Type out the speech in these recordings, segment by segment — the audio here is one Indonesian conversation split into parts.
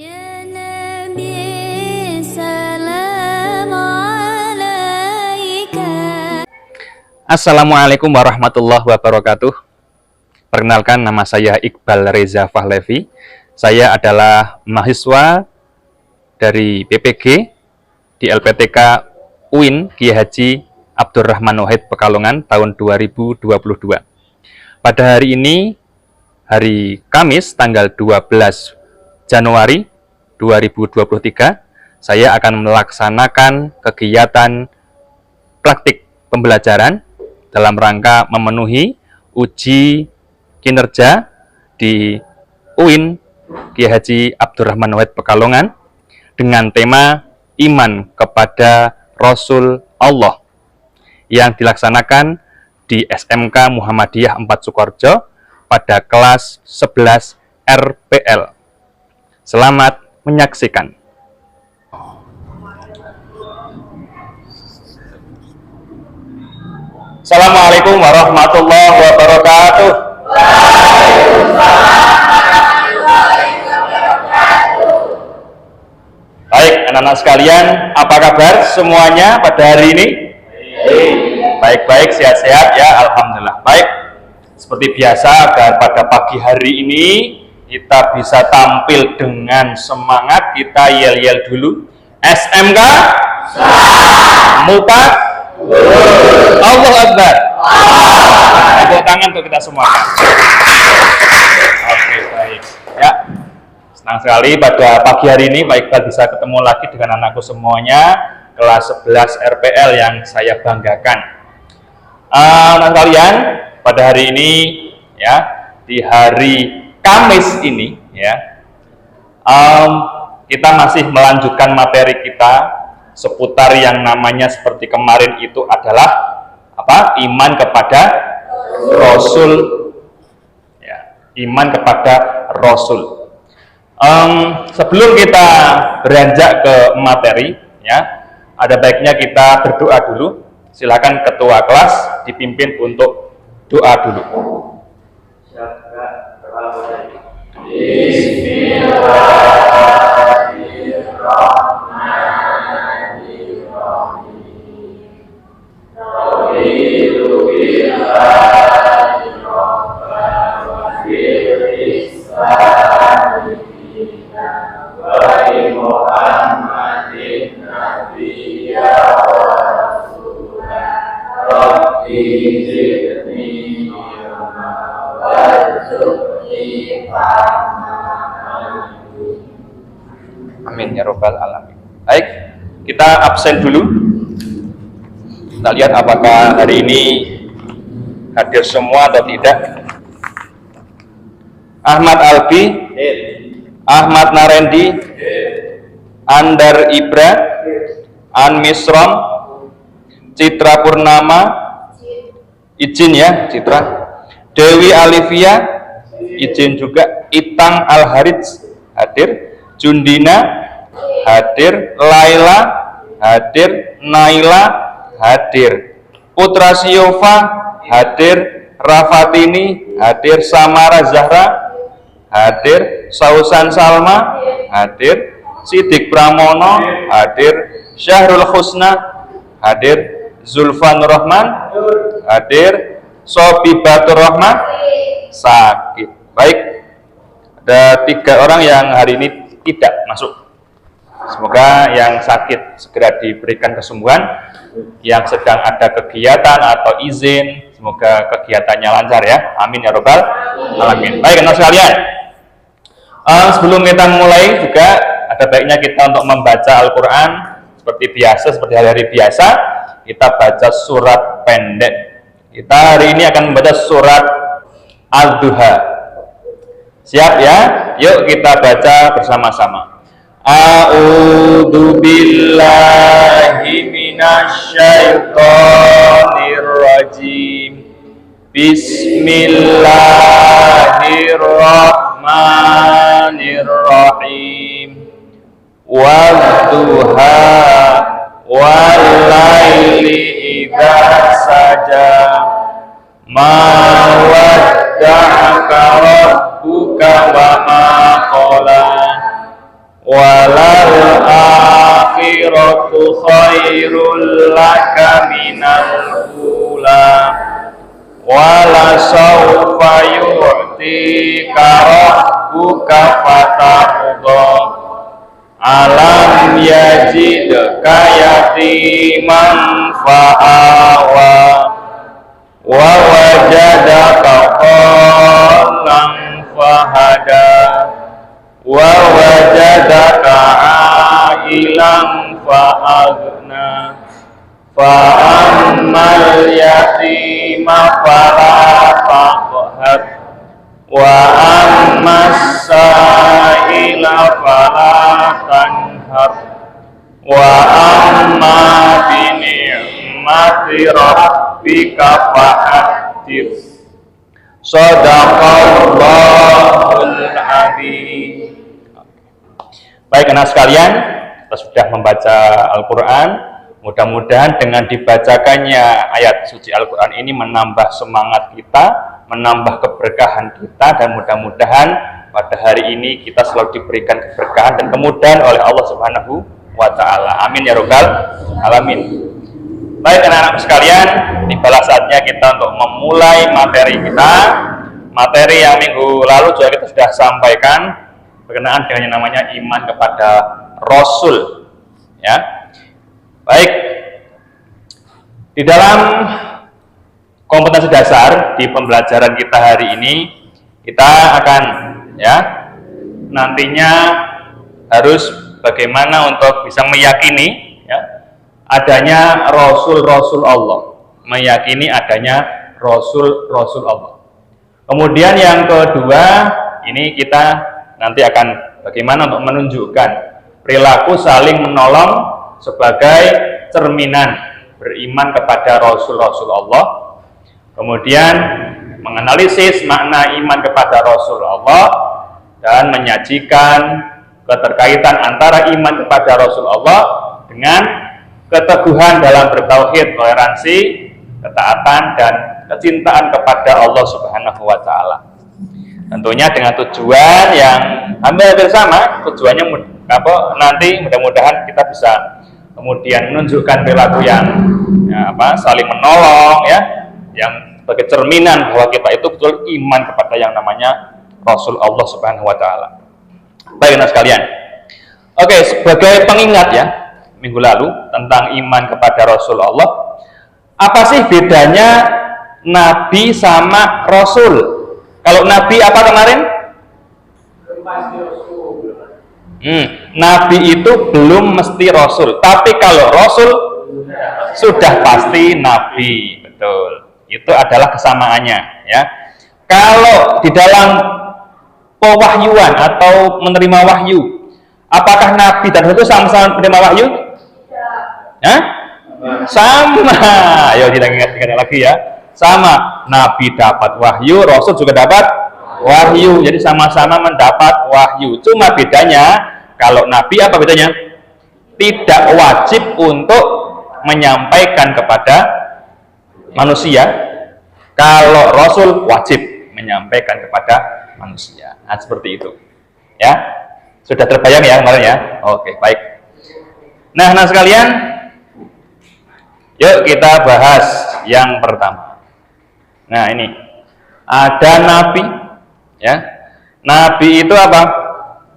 Ya Nabi, salam alaika. Assalamualaikum warahmatullahi wabarakatuh. Perkenalkan, nama saya Iqbal Reza Fahlevi. Saya adalah mahasiswa dari PPG di LPTK UIN Kiai Haji Abdurrahman Wahid Pekalongan tahun 2022. Pada hari ini, hari Kamis tanggal 12 Januari 2023, saya akan melaksanakan kegiatan praktik pembelajaran dalam rangka memenuhi uji kinerja di UIN Kiai Haji Abdurrahman Wahid Pekalongan dengan tema Iman kepada Rasul Allah yang dilaksanakan di SMK Muhammadiyah 4 Sukoharjo pada kelas 11 RPL. Selamat menyaksikan. Assalamualaikum warahmatullahi wabarakatuh. Baik, anak-anak sekalian, apa kabar semuanya pada hari ini? Baik-baik, sehat-sehat ya, alhamdulillah. Baik, seperti biasa, agar pada pagi hari ini kita bisa tampil dengan semangat, kita yel-yel dulu. SMK Muka Allahu Akbar. Tepuk tangan untuk kita semuanya. Oke, baik. Ya, senang sekali pada pagi hari ini Pak Iqbal bisa ketemu lagi dengan anakku semuanya, kelas 11 RPL yang saya banggakan. Anak kalian, pada hari ini ya, di hari Kamis ini ya, kita masih melanjutkan materi kita seputar yang namanya seperti kemarin itu adalah apa? Iman kepada Rasul. Ya, iman kepada Rasul. Sebelum kita beranjak ke materi, ya, ada baiknya kita berdoa dulu. Silakan ketua kelas dipimpin untuk doa dulu. Amin ya robbal alamin. Baik, kita absen dulu. Kita lihat apakah hari ini hadir semua atau tidak. Ahmad Albi, Ahmad Narendi, Andar Ibra, An Misrom, Citra Purnama, izin ya Citra, Dewi Alivia, izin juga, Itang Al-Harits hadir, Jundina hadir, Laila hadir, Naila hadir, Putra Siova hadir, Rafatini hadir, Samara Zahra hadir, Sausan Salma hadir, Sidik Pramono hadir, Syahrul Husna hadir, Zulfan Rahman hadir, Sobi Batur Rahman sakit. Baik, ada 3 orang yang hari ini tidak masuk. Semoga yang sakit segera diberikan kesembuhan, yang sedang ada kegiatan atau izin semoga kegiatannya lancar ya, amin ya robbal alamin. Baik anak sekalian, sebelum kita mulai juga ada baiknya kita untuk membaca Al-Quran seperti biasa, seperti hari-hari biasa. Kita baca surat pendek. Kita hari ini akan membaca surat Al-Duha. Siap ya? Yuk kita baca bersama-sama. A'udzu billahi minasyaitonir rajim. Bismillahirrahmanirrahim. Wadduha wal laili idza saja. Ma wadda'aka rabbuka wa ma qala. walal akhiratu khairul laka minal ula wala sawfa yu'tika rabbuka fatardha alam yajidka yatiman fa'awa wa wajadaka dhallan fahada wa wajadaka ailan fa'aghna fa ammal yatima fala taqhar wa ammas sa'ila fala tanhar wa amma bi ni'mati rabbika fahaddits. Shadaqallahul adzim. Baik anak sekalian, kita sudah membaca Al-Qur'an. Mudah-mudahan dengan dibacakannya ayat suci Al-Qur'an ini menambah semangat kita, menambah keberkahan kita, dan mudah-mudahan pada hari ini kita selalu diberikan keberkahan dan kemudahan oleh Allah Subhanahu wa taala. Amin ya rabbal alamin. Baik anak-anak sekalian, tibalah saatnya kita untuk memulai materi kita. Materi yang minggu lalu juga kita sudah sampaikan berkenaan dengan yang namanya iman kepada Rasul. Ya, baik. Di dalam kompetensi dasar di pembelajaran kita hari ini, kita akan nantinya harus bagaimana untuk bisa meyakini adanya Rasul-Rasul Allah, meyakini adanya Rasul-Rasul Allah. Kemudian yang kedua, ini kita nanti akan bagaimana untuk menunjukkan perilaku saling menolong sebagai cerminan beriman kepada Rasul-Rasul Allah. Kemudian menganalisis makna iman kepada Rasul Allah dan menyajikan keterkaitan antara iman kepada Rasul Allah dengan keteguhan dalam bertauhid, toleransi, ketaatan, dan kecintaan kepada Allah Subhanahu wa taala. Tentunya dengan tujuan yang hampir sama, tujuannya nanti mudah-mudahan kita bisa kemudian menunjukkan perilaku yang saling menolong, yang sebagai cerminan bahwa kita itu betul iman kepada yang namanya Rasul Allah Subhanahu wa taala. Baik anak sekalian. Oke, sebagai pengingat minggu lalu tentang iman kepada Rasul Allah, apa sih bedanya Nabi sama Rasul? Kalau Nabi apa kemarin? Nabi itu belum mesti Rasul, tapi kalau Rasul sudah pasti Nabi, betul. Itu adalah kesamaannya, ya. Kalau di dalam pewahyuan atau menerima wahyu, apakah Nabi dan Rasul sama-sama menerima wahyu? Sama. Ayo kita ingat lagi ya. Sama. Nabi dapat wahyu, Rasul juga dapat wahyu. Jadi sama-sama mendapat wahyu. Cuma bedanya, kalau Nabi apa bedanya? Tidak wajib untuk menyampaikan kepada manusia. Kalau Rasul wajib menyampaikan kepada manusia. Nah, seperti itu. Ya. Sudah terbayang ya kemarin ya? Oke, baik. Nah sekalian, yuk kita bahas yang pertama. Nah ini ada Nabi, Nabi itu apa?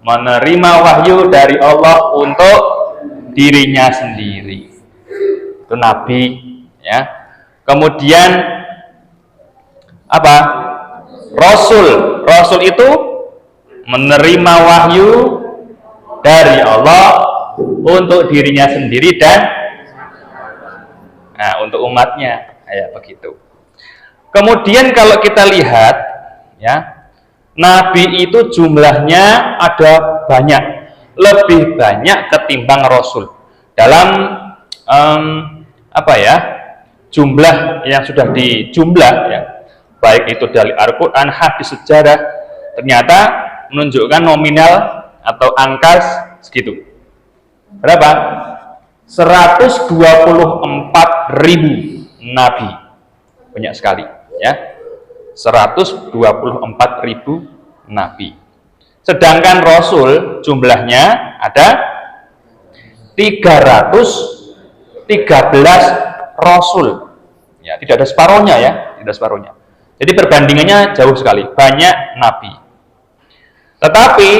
Menerima wahyu dari Allah untuk dirinya sendiri. Itu Nabi, Kemudian apa? Rasul. Rasul itu menerima wahyu dari Allah untuk dirinya sendiri dan untuk umatnya, begitu. Kemudian kalau kita lihat, Nabi itu jumlahnya ada banyak, lebih banyak ketimbang Rasul. Dalam jumlah yang sudah dijumlah, baik itu dari Al-Quran, hadis, sejarah, ternyata menunjukkan nominal atau angka segitu. Berapa? 124.000 nabi. Banyak sekali, 124.000 nabi. Sedangkan Rasul jumlahnya ada 313 rasul. Ya, tidak ada separohnya ya, tidak separohnya. Jadi perbandingannya jauh sekali, banyak nabi. Tetapi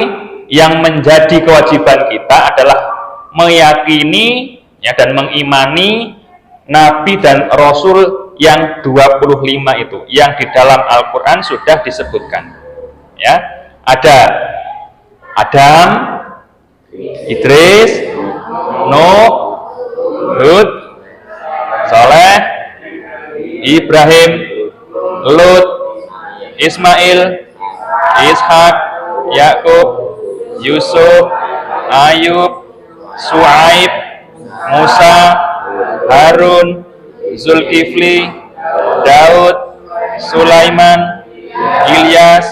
yang menjadi kewajiban kita adalah meyakini ya, dan mengimani nabi dan rasul yang 25 itu, yang di dalam Al-Quran sudah disebutkan. Ya, ada Adam, Idris, Nuh, Hud, Saleh, Ibrahim, Lut, Ismail, Ishak, Yakub, Yusuf, Ayub, Su'aib, Musa, Harun, Zulkifli, Daud, Sulaiman, Ilyas,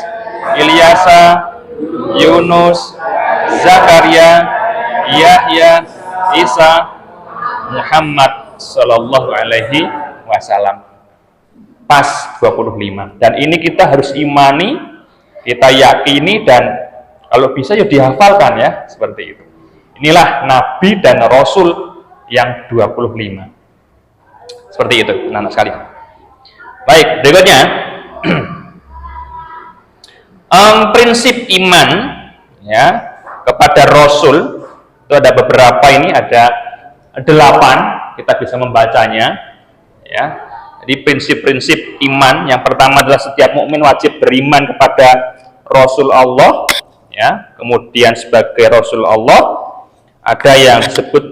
Ilyasa, Yunus, Zakaria, Yahya, Isa, Muhammad sallallahu alaihi wasallam. Pas 25. Dan ini kita harus imani, kita yakini, dan kalau bisa ya dihafalkan ya, seperti itu. Inilah nabi dan rasul yang 25. Seperti itu, anak-anak sekalian. Baik, berikutnya prinsip iman ya kepada rasul itu ada beberapa, ini ada 8, kita bisa membacanya ya. Jadi prinsip-prinsip iman yang pertama adalah setiap mukmin wajib beriman kepada Rasul Allah ya. Kemudian sebagai Rasul Allah ada yang disebut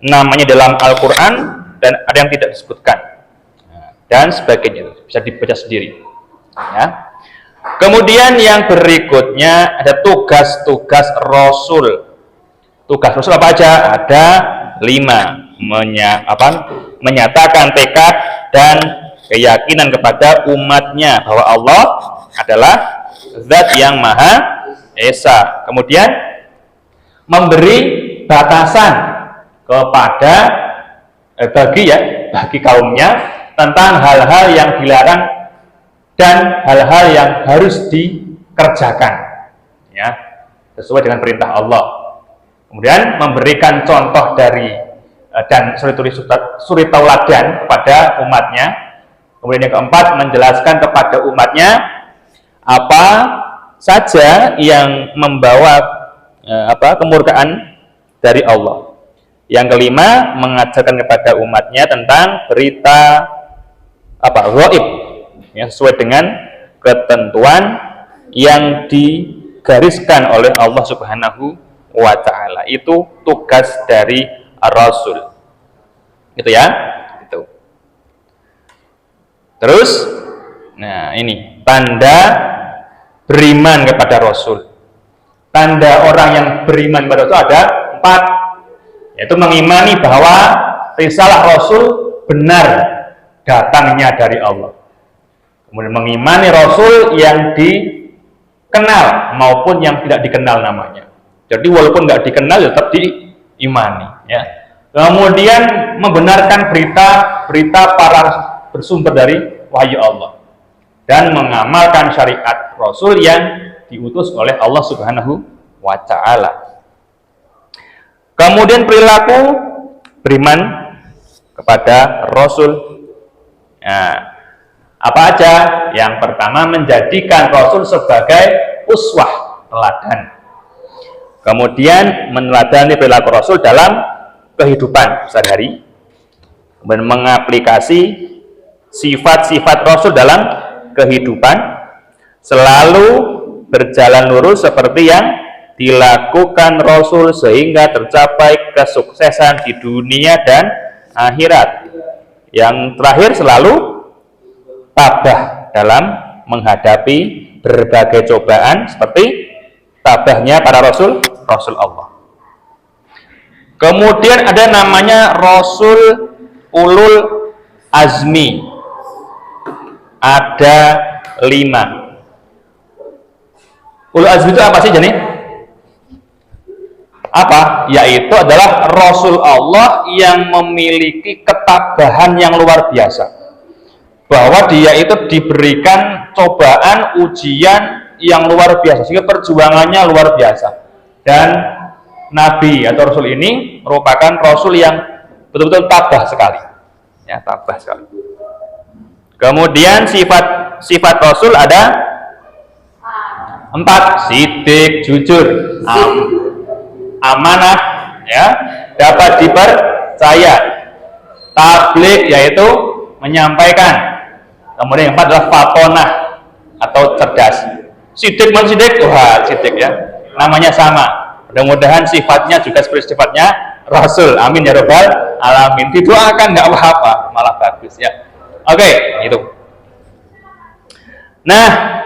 namanya dalam Al-Quran dan ada yang tidak disebutkan dan sebagainya, bisa dibaca sendiri ya. Kemudian yang berikutnya ada tugas-tugas Rasul. Tugas Rasul apa aja? Ada 5. Menyatakan tekad dan keyakinan kepada umatnya bahwa Allah adalah Zat yang Maha Esa. Kemudian memberi batasan kepada bagi kaumnya tentang hal-hal yang dilarang dan hal-hal yang harus dikerjakan ya, sesuai dengan perintah Allah. Kemudian memberikan contoh dari dan suri tauladan kepada umatnya. Kemudian yang keempat, menjelaskan kepada umatnya apa saja yang membawa kemurkaan dari Allah. Yang kelima, mengajarkan kepada umatnya tentang berita ghaib ya, sesuai dengan ketentuan yang digariskan oleh Allah Subhanahu wa Ta'ala. Itu tugas dari Rasul. Gitu ya. Gitu. Terus, nah ini tanda beriman kepada Rasul. Tanda orang yang beriman kepada Rasul ada 4, yaitu mengimani bahwa risalah Rasul benar datangnya dari Allah. Kemudian mengimani Rasul yang dikenal maupun yang tidak dikenal namanya. Jadi walaupun nggak dikenal tetap diimani. Ya. Kemudian membenarkan berita para bersumber dari wahyu Allah dan mengamalkan syariat Rasul yang diutus oleh Allah Subhanahu wa Ta'ala. Kemudian perilaku beriman kepada Rasul. Nah, apa aja? Yang pertama, menjadikan Rasul sebagai uswah, teladan. Kemudian meneladani perilaku Rasul dalam kehidupan sehari-hari. Kemudian mengaplikasi sifat-sifat Rasul dalam kehidupan, selalu berjalan lurus seperti yang dilakukan Rasul sehingga tercapai kesuksesan di dunia dan akhirat. Yang terakhir, selalu tabah dalam menghadapi berbagai cobaan seperti tabahnya para Rasul Allah. Kemudian ada namanya Rasul Ulul Azmi. Ada 5. Ulul Azmi itu apa sih, Jani? Apa? Yaitu adalah Rasul Allah yang memiliki ketabahan yang luar biasa. Bahwa dia itu diberikan cobaan, ujian yang luar biasa, sehingga perjuangannya luar biasa. Dan nabi atau rasul ini merupakan rasul yang betul-betul tabah sekali. Ya, tabah sekali. Kemudian sifat rasul ada 4, sidik, jujur, amanah, ya, dapat dipercaya, tabligh yaitu menyampaikan. Kemudian yang 4 adalah fatonah atau cerdas. Sidik mensidik, wah sidik ya, namanya sama. Mudah-mudahan sifatnya juga seperti sifatnya Rasul. Amin ya robbal alamin. Didoakan nggak apa-apa, malah bagus ya. Oke, itu. Nah,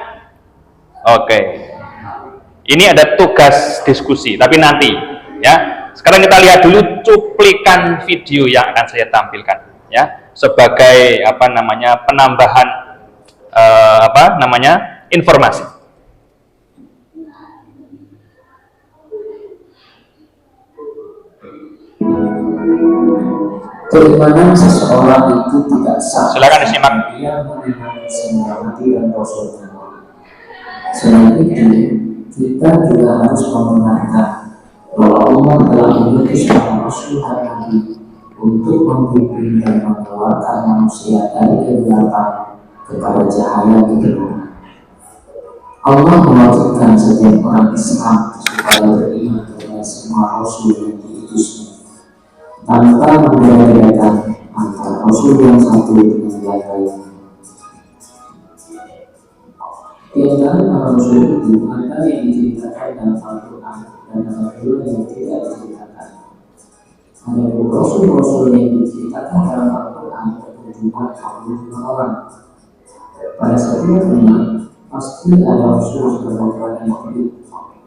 oke. Ini ada tugas diskusi, tapi nanti ya. Sekarang kita lihat dulu cuplikan video yang akan saya tampilkan ya, sebagai penambahan informasi. Keimanan seseorang itu tidak sah. Silakan disimak. Dia mengimani semua nabi dan rasulnya. Selain itu, kita juga harus membenarkan bahwa Allah telah mengutus para rasul dan nabi untuk membimbing dan mengeluarkan manusia dari kegelapan kepada cahaya kebenaran. Allah mewajibkan setiap orang Islam supaya beriman kepada semua rasul yang diutusnya, tanpa membeda-bedakan antara rasul yang satu dengan yang lain. Di antara para rasul itu ada yang diceritakan dalam Al-Quran dan ada pula yang tidak diceritakan. Ada rasul-rasul yang diceritakan dalam Al-Quran berjumlah 25 orang. Pada setiap umat pasti ada rasul sebagai yang hidup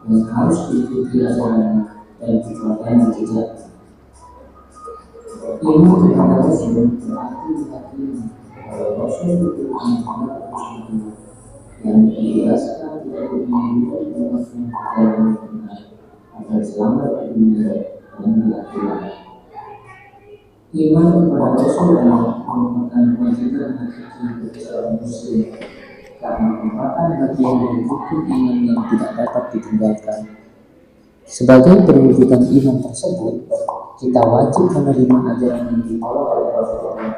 yang harus diikuti ajarannya dan diterapkan jejak. Ilmu kepada Rasul berarti meyakini bahwa Rasul itu Muhammad Rasulullah yang dijelaskan dari menghidupkan umatnya dalam benar agar selamat di dunia dan di akhirat. Iman kepada Rasul adalah merupakan kewajiban hakiki bagi seorang Muslim karena merupakan bagian dari rukun iman yang tidak dapat ditinggalkan. Sebagai perwujudan iman tersebut, kita wajib menerima ajaran yang dibawa oleh Rasulullah.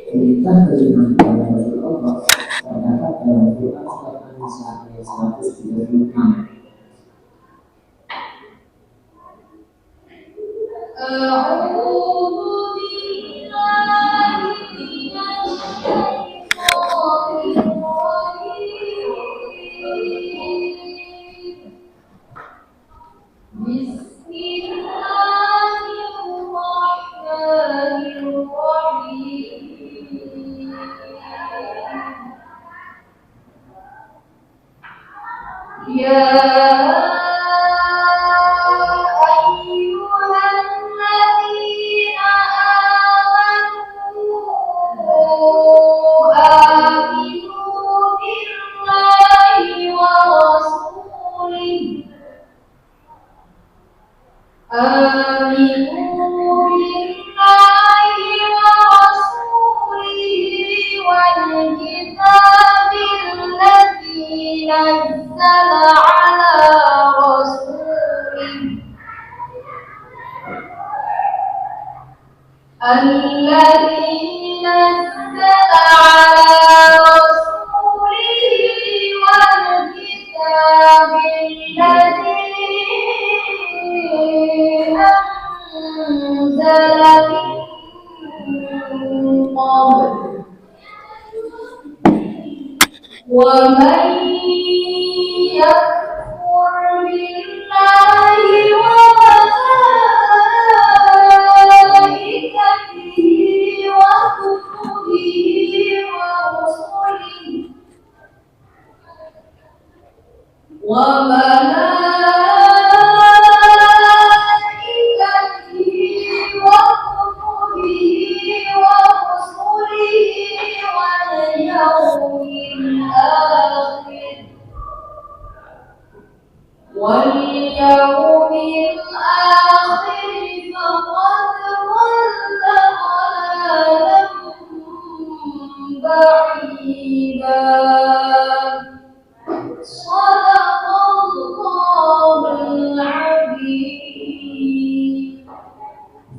Perintah beriman kepada Rasulullah terdapat dalam Quran surat An-Nisa ayat 136.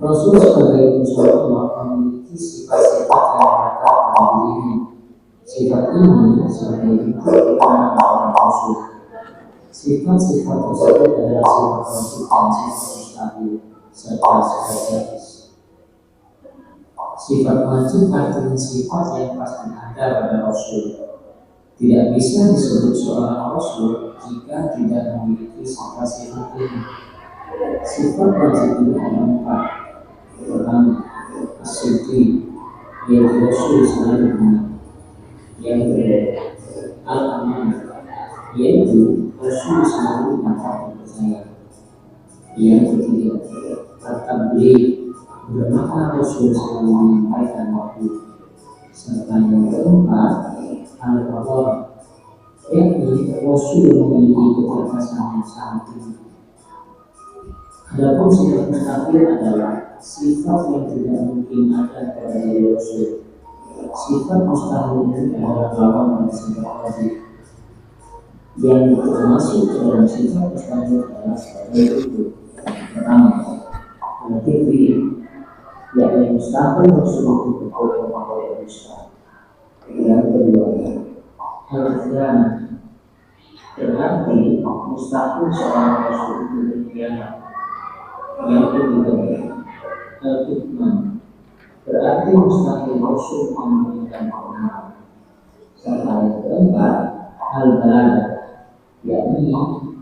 Rasul sebagai utusan Allah memiliki sifat-sifat yang melekat pada dirinya. Sifat ini sebagai itu kita para Rasul. Sifat-sifat tersebut adalah sifat Rasul dan sifat mustahil serta sifat jais. Sifat wajib artinya sifat yang pasti ada pada Rasul. Tidak bisa disebut seorang Rasul jika tidak memiliki sifat-sifat ini. Sifat wajib itu ada 4. Pertama, as-siddiq, yaitu Rasul selalu benar. Yang kedua, al-amanah, yaitu Rasul selalu dapat dipercaya. Yang ketiga, at-tabligh, bermakna Rasul selalu menyampaikan wahyu. Serta yang keempat, al-qadar, yaitu Rasul memiliki kecerdasan yang sangat tinggi. Adapun sifat mustahil adalah sifat yang tidak mungkin ada pada diri Rasul. Sifat mustahil itu adalah lawan dari sifat wajib. Yang termasuk dalam sifat mustahil adalah sebagai itu. Pertama, al-fikri, yakni mustahil Rasul itu berkata bahwa mustahil. Yang kedua, al-khiyana, berarti mustahil seorang Rasul itu berkhianat. Yang kedua, al-kitman, berarti mustahil Rasul memberikan kebenaran. Serta yang keempat, al-balagah, yakni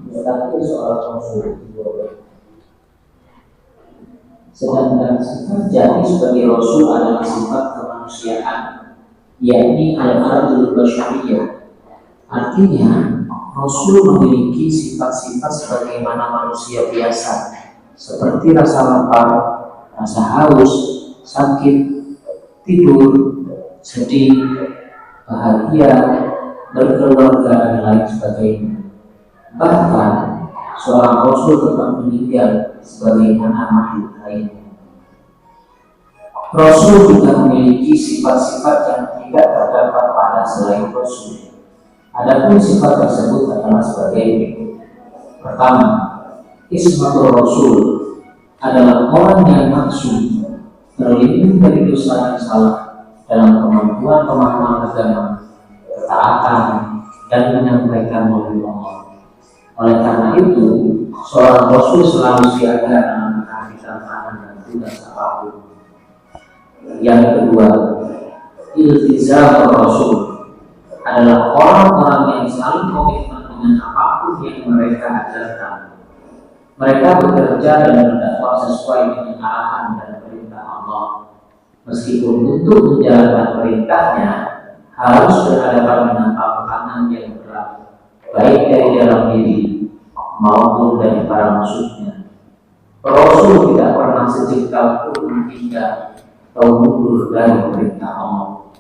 mustahil seorang Rasul itu. Sedangkan sifat jati sebagai Rasul adalah sifat kemanusiaan, yakni al-ardul basyariyah. Artinya, Rasul memiliki sifat-sifat sebagaimana manusia biasa, seperti rasa lapar, rasa haus, sakit, tidur, sedih, bahagia, berkeluarga, dan lain sebagainya. Bahkan, seorang Rasul tetap meninggal sebagaimana makhluk lainnya. Rasul juga memiliki sifat-sifat yang tidak terdapat pada selain Rasul. Adapun sifat tersebut adalah sebagai berikut. Pertama, ismatul Rasul adalah orang yang maksum, terlindung dari dosa dan salah dalam kemampuan pemahaman agama, ketaatan, dan menyampaikan wahyu Allah. Oleh karena itu, seorang Rasul selalu siaga dalam menghadapi tantangan dan tugas apapun. Yang kedua, iltizam Rasul adalah orang-orang yang selalu komitmen dengan apapun yang mereka ajarkan. Mereka bekerja dan berdakwah sesuai dengan arahan dan perintah Allah. Meskipun untuk menjalankan perintahnya harus berhadapan dengan tantangan yang berat, baik dari dalam diri maupun dari para musuhnya. Rasul tidak pernah sejengkal pun menghindar atau mundur dari perintah Allah.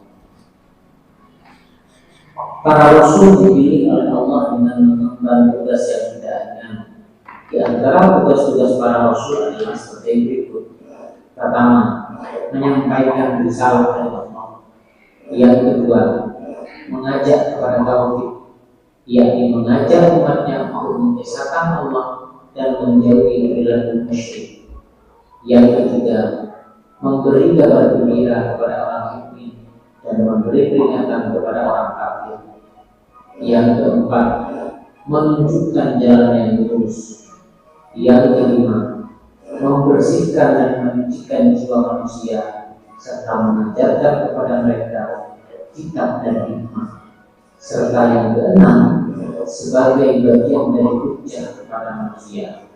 Para Rasul dipilih oleh Allah dengan mengemban tugas yang tidak ringan. Di antara tugas-tugas para Rasul adalah seperti berikut. Pertama, menyampaikan risalah dari Allah. Yang kedua, mengajak kepada tauhid, yakni mengajak umatnya untuk mengesahkan Allah dan menjauhi perilaku musyrik. Yang ketiga, memberi kabar gembira kepada orang mukmin dan memberi peringatan kepada orang kafir. Yang keempat, menunjukkan jalan yang lurus. Yang kelima, membersihkan dan menyucikan jiwa manusia serta mengajarkan kepada mereka kitab dan hikmah. Serta yang keenam, sebagai bagian dari hujjah kepada manusia.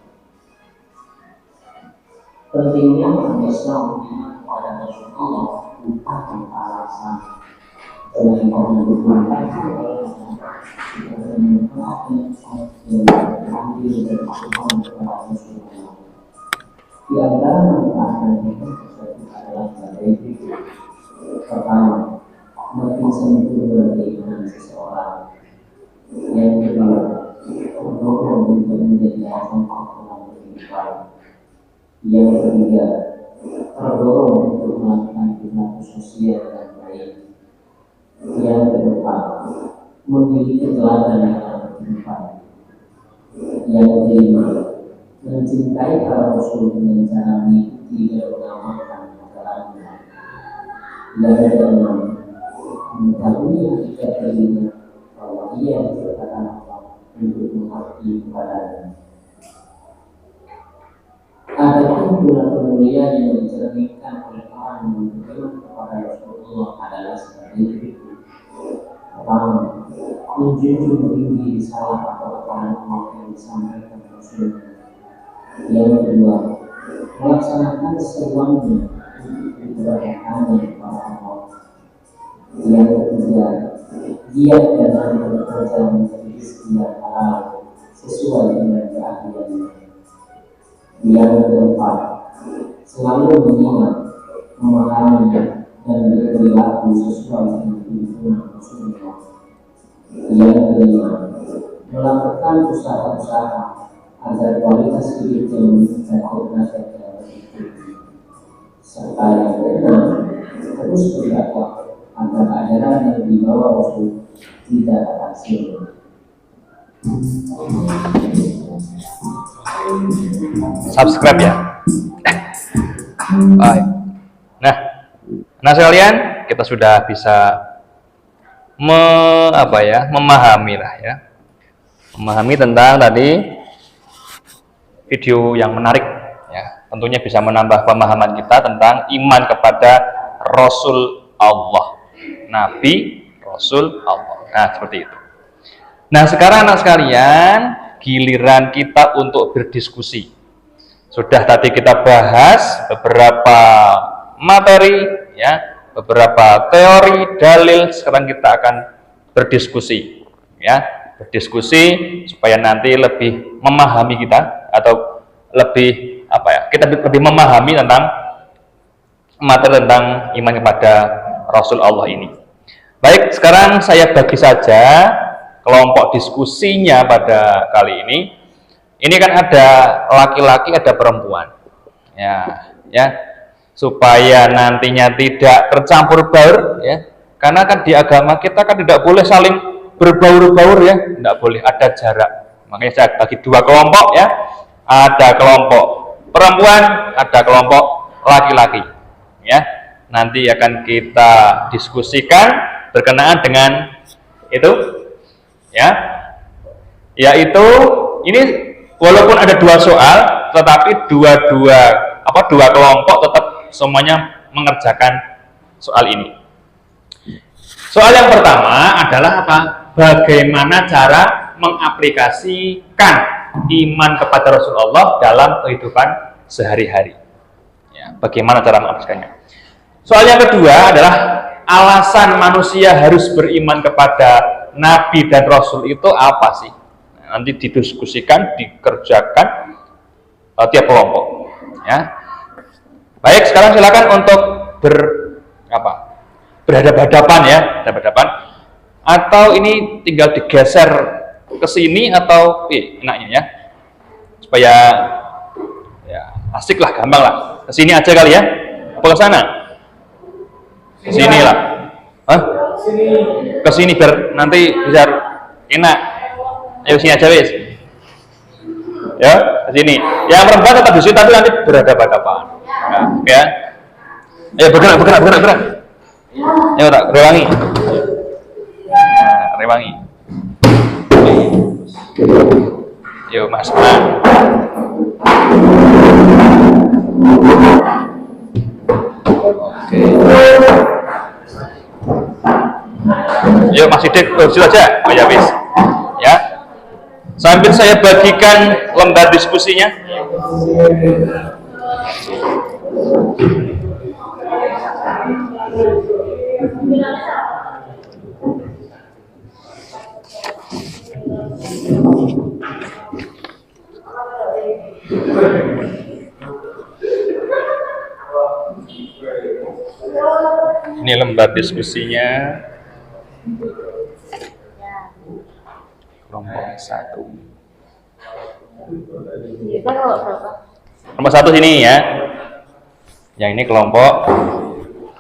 Pentingnya orang Islam beriman kepada Rasulullah bukan tanpa alasan. Selain karena dukungan di antara manfaat dan hikmah tersebut adalah sebagai berikut. Pertama, makin sempurna beriman seseorang. Yang kedua, mendorong untuk menjadi contoh dalam kehidupan. Yang ketiga, terdorong untuk melakukan perilaku sosial yang baik. Yang keempat, memiliki teladan dalam kehidupan. Yang kelima, mencintai para Rasul dengan cara mengikuti tidak mengamalkan ajarannya. Yang keenam, mengetahui hakikat dirinya bahwa ia diciptakan Allah untuk mengabdi kepadanya. Adapun bulan kemuliaan yang dicerminkan oleh orang yang beriman kepada Rasulullah adalah sebagai berikut. Pertama, menjunjung tinggi risalah atau keterangan Allah yang disampaikan Rasulullah. Yang kedua, melaksanakan semuanya untuk diberkahannya kepada Allah. Yang ketiga, giat dan bekerja menjadi rezeki yang halal sesuai dengan keahliannya. Yang keempat, selalu mengingat, memahami dan berperilaku sesuai dengan tuntunan Rasulullah. Yang kelima, melakukan usaha-usaha agar kualitas hidup yang meningkat derajatnya berikuti. Serta yang keenam, terus berdakwah agar ajaran yang dibawa Rasul tidak akan sirna. Subscribe ya. Baik. Nah sekalian, kita sudah bisa memahami lah ya, memahami tentang tadi video yang menarik ya. Tentunya bisa menambah pemahaman kita tentang iman kepada Rasul Allah, Nabi Rasul Allah. Nah seperti itu. Nah sekarang anak sekalian, giliran kita untuk berdiskusi. Sudah tadi kita bahas beberapa materi ya, beberapa teori, dalil. Sekarang kita akan berdiskusi ya, berdiskusi supaya nanti lebih memahami kita, atau lebih kita lebih memahami tentang materi tentang iman kepada Rasul Allah ini. Baik, sekarang saya bagi saja kelompok diskusinya pada kali ini. Ini kan ada laki-laki, ada perempuan. Ya, supaya nantinya tidak tercampur baur ya. Karena kan di agama kita kan tidak boleh saling berbaur-baur ya, tidak boleh, ada jarak. Makanya saya bagi dua kelompok ya. Ada kelompok perempuan, ada kelompok laki-laki. Ya. Nanti akan kita diskusikan berkenaan dengan itu ya. Yaitu ini walaupun ada dua soal, tetapi dua kelompok tetap semuanya mengerjakan soal ini. Soal yang pertama adalah apa? Bagaimana cara mengaplikasikan iman kepada Rasulullah dalam kehidupan sehari-hari. Ya, bagaimana cara mengaplikasikannya? Soal yang kedua adalah alasan manusia harus beriman kepada Nabi dan Rasul itu apa sih? Nanti didiskusikan, dikerjakan tiap kelompok. Ya. Baik, sekarang silakan untuk berhadapan-hadapan ya, berhadapan. Atau ini tinggal digeser ke sini atau enaknya ya, supaya ya asik lah, gampang lah. Ke sini aja kali ya, apa ke sana? Ke sini lah. Hah? Ke sini biar nanti bisa enak. Ayo sini aja wis. Ya, ke sini. Yang perempuan tetap di sini tapi nanti berhadapan-hadapan. Ya. Ayo bergerak. Ayo tak rewangi. Nah, rewangi. Yo Mas. Oke. Yuk Mas Sidik, situ aja. Oh ya wis. Ya. Sambil saya bagikan lembar diskusinya. Ini lembar diskusinya. Kelompok 1. Kelompok 1 sini ya. Yang ini kelompok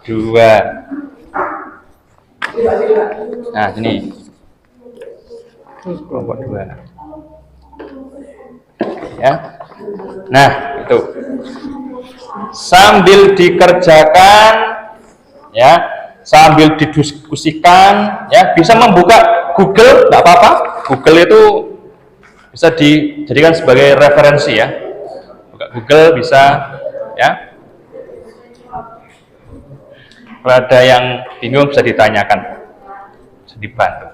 2. Nah, sini. Kelompok 2. Ya. Nah, itu. sambil dikerjakan, ya, sambil didiskusikan, ya, bisa membuka Google, nggak apa-apa. Google itu bisa dijadikan sebagai referensi, ya. Buka Google bisa, ya. Kalau ada yang bingung bisa ditanyakan, bisa dibantu.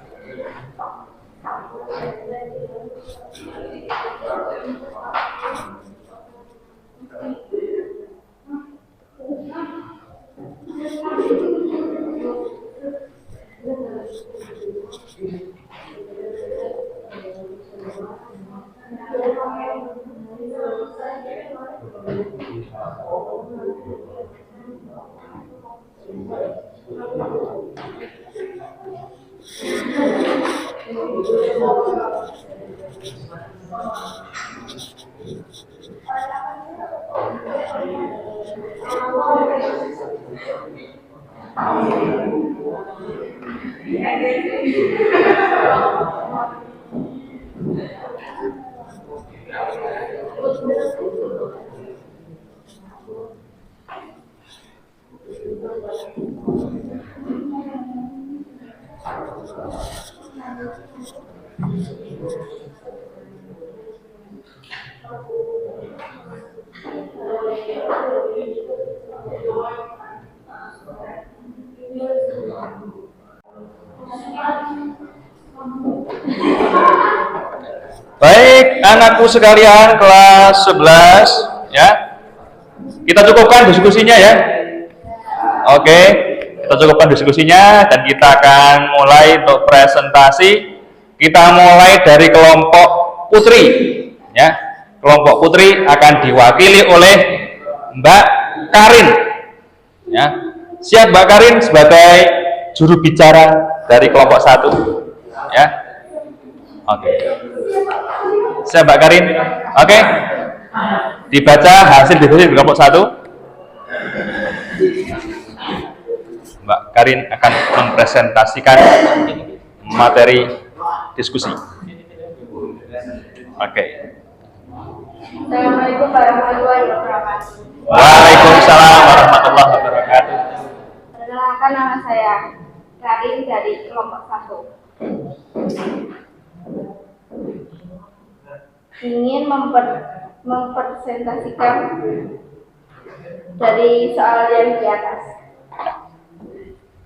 Baik, anakku sekalian kelas 11, ya. Kita cukupkan diskusinya, ya. Oke, kita cukupkan diskusinya dan kita akan mulai untuk presentasi. Kita mulai dari kelompok putri, ya. Kelompok putri akan diwakili oleh Mbak Karin, ya. Siap Mbak Karin sebagai juru bicara dari kelompok 1, ya. Oke. Siap Mbak Karin. Oke. Dibaca hasil diskusi di kelompok 1. Mbak Karin akan mempresentasikan materi diskusi. Oke. Assalamualaikum warahmatullahi wabarakatuh. Waalaikumsalam warahmatullahi wabarakatuh. Perkenalkan, nama saya Karin dari kelompok 1. Ingin mempresentasikan dari soal yang di atas.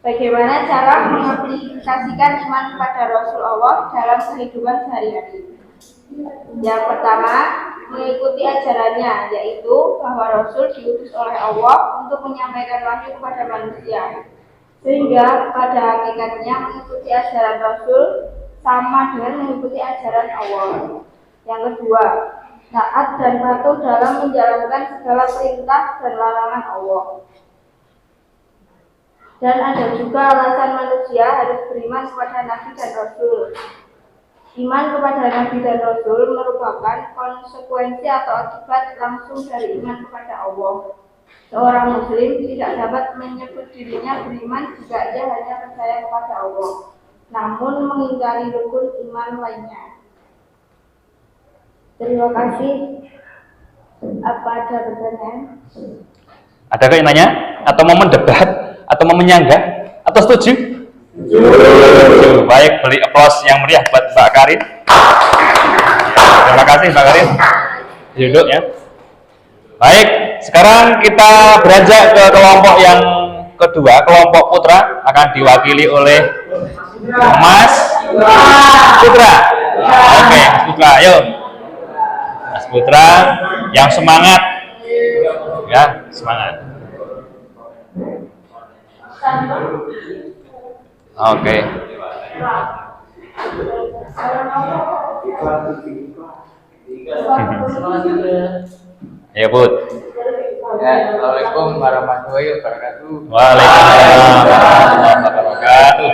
Bagaimana cara mengaplikasikan iman kepada Rasul Allah dalam kehidupan sehari-hari? Yang pertama, mengikuti ajarannya, yaitu bahwa Rasul diutus oleh Allah untuk menyampaikan wahyu kepada manusia. Sehingga pada hakikatnya mengikuti ajaran Rasul sama dengan mengikuti ajaran Allah. Yang kedua, taat dan patuh dalam menjalankan segala perintah dan larangan Allah. Dan ada juga alasan manusia harus beriman kepada Nabi dan Rasul. Iman kepada Nabi dan Rasul merupakan konsekuensi atau akibat langsung dari iman kepada Allah. Seorang Muslim tidak dapat menyebut dirinya beriman jika ia hanya percaya kepada Allah, namun mengingkari rukun iman lainnya. Terima kasih. Apa ada pertanyaan? Adakah yang nanya? Atau mau mendebat? Atau mau menyanggah? Atau setuju? Baik, beri aplaus yang meriah buat Mbak Karin. Terima kasih Mbak Karin. Duduk, ya. Baik, sekarang kita beranjak ke kelompok yang kedua. Kelompok putra akan diwakili oleh Mas Putra. Oke, Mas Putra, ayo. Mas Putra yang semangat, ya, semangat. Oke. Ya, Bud. Ya, Assalamualaikum warahmatullahi wabarakatuh. Waalaikumsalam warahmatullahi wabarakatuh.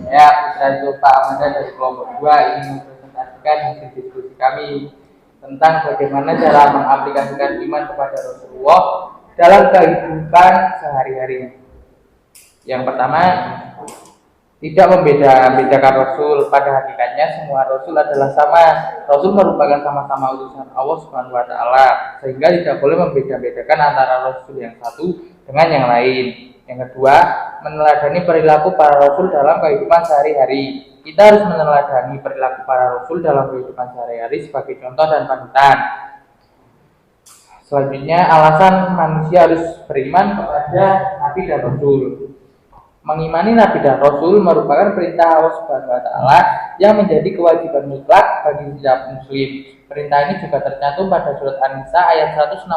Ya, saya Pak Amanda dari kelompok 2 ingin mempresentasikan hasil diskusi kami tentang bagaimana cara mengaplikasikan iman kepada Rasulullah dalam kehidupan sehari-hari. Yang pertama, tidak membeda-bedakan Rasul. Pada hakikatnya semua Rasul adalah sama. Rasul merupakan sama-sama utusan Allah Subhanahu wa Ta'ala, sehingga tidak boleh membeda-bedakan antara Rasul yang satu dengan yang lain. Yang kedua, meneladani perilaku para Rasul dalam kehidupan sehari-hari. Kita harus meneladani perilaku para Rasul dalam kehidupan sehari-hari sebagai contoh dan panutan. Selanjutnya, alasan manusia harus beriman kepada Nabi dan Rasul. Mengimani Nabi dan Rasul merupakan perintah Allah Subhanahu wa Ta'ala yang menjadi kewajiban mutlak bagi setiap muslim. Perintah ini juga tercantum pada surat An-Nisa ayat 165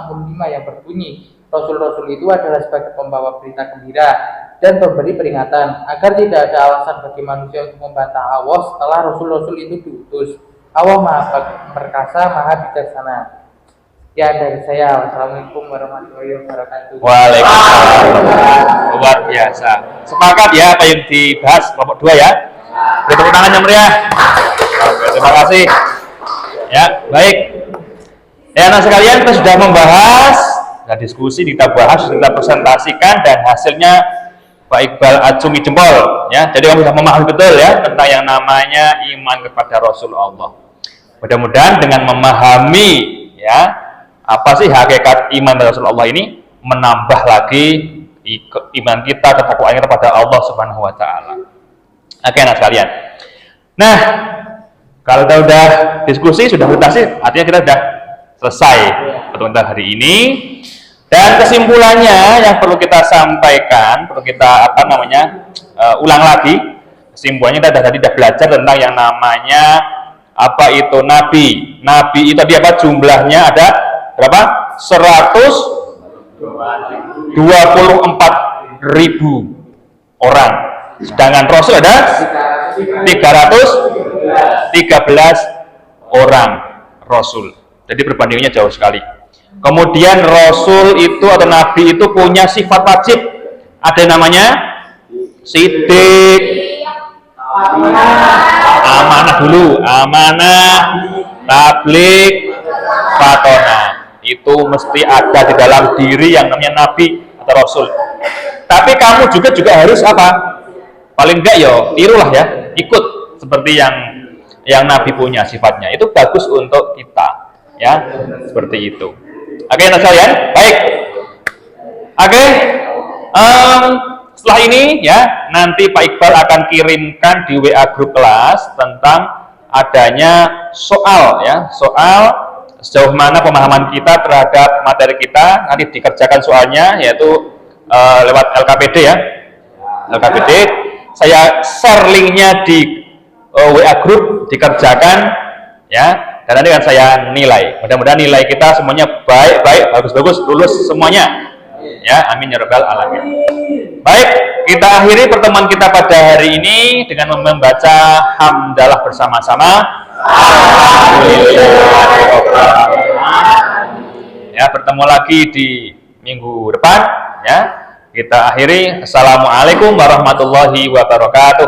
yang berbunyi, Rasul-Rasul itu adalah sebagai pembawa berita gembira dan pemberi peringatan, agar tidak ada alasan bagi manusia untuk membantah Allah setelah Rasul-Rasul itu diutus. Allah Maha Perkasa, Maha Bijaksana. Ya, dari saya. Wassalamualaikum warahmatullahi wabarakatuh. Waalaikumsalam. Luar biasa. Sepakat ya apa yang dibahas kelompok 2 ya. Beri tepuk tangan yang meriah. Oke, terima kasih. Ya, baik. Ya, anak sekalian, kita sudah membahas, sudah diskusi, kita bahas, kita presentasikan, dan hasilnya Pak Iqbal acungi jempol. Ya, jadi kamu sudah memahami betul ya tentang yang namanya iman kepada Rasul Allah. Mudah-mudahan dengan memahami ya apa sih hakikat iman pada Rasulullah ini, menambah lagi iman kita, ketakwaan kita pada Allah Subhanahu wa Ta'ala. Oke, anak sekalian. Nah, kalau kita udah diskusi, sudah presentasi, artinya kita sudah selesai pertemuan hari ini. Dan kesimpulannya yang perlu kita sampaikan, perlu kita ulang lagi. Kesimpulannya kita tadi sudah belajar tentang yang namanya apa itu nabi. Nabi itu tadi apa jumlahnya ada berapa? 124.000 orang. Sedangkan Rasul ada 313 orang Rasul. Jadi perbandingannya jauh sekali. Kemudian Rasul itu atau Nabi itu punya sifat wajib. Ada namanya Siddiq, amanah dulu, amanah, tabligh, fatona. Itu mesti ada di dalam diri yang namanya Nabi atau Rasul. Tapi kamu juga harus apa? Paling enggak ya, tirulah ya, ikut seperti yang Nabi punya sifatnya. Itu bagus untuk kita, ya, seperti itu. Oke, anak sekalian, baik. Oke, setelah ini ya, nanti Pak Iqbal akan kirimkan di WA grup kelas tentang adanya soal ya, soal sejauh mana pemahaman kita terhadap materi kita. Nanti dikerjakan soalnya yaitu lewat LKPD ya, LKPD. Saya share linknya di WA group, dikerjakan ya, dan nanti akan saya nilai. Mudah-mudahan nilai kita semuanya baik, bagus-bagus, lulus semuanya ya, amin ya rabbal alamin. Baik, kita akhiri pertemuan kita pada hari ini dengan membaca hamdalah bersama-sama. Ya, bertemu lagi di minggu depan ya. Kita akhiri. Assalamualaikum warahmatullahi wabarakatuh.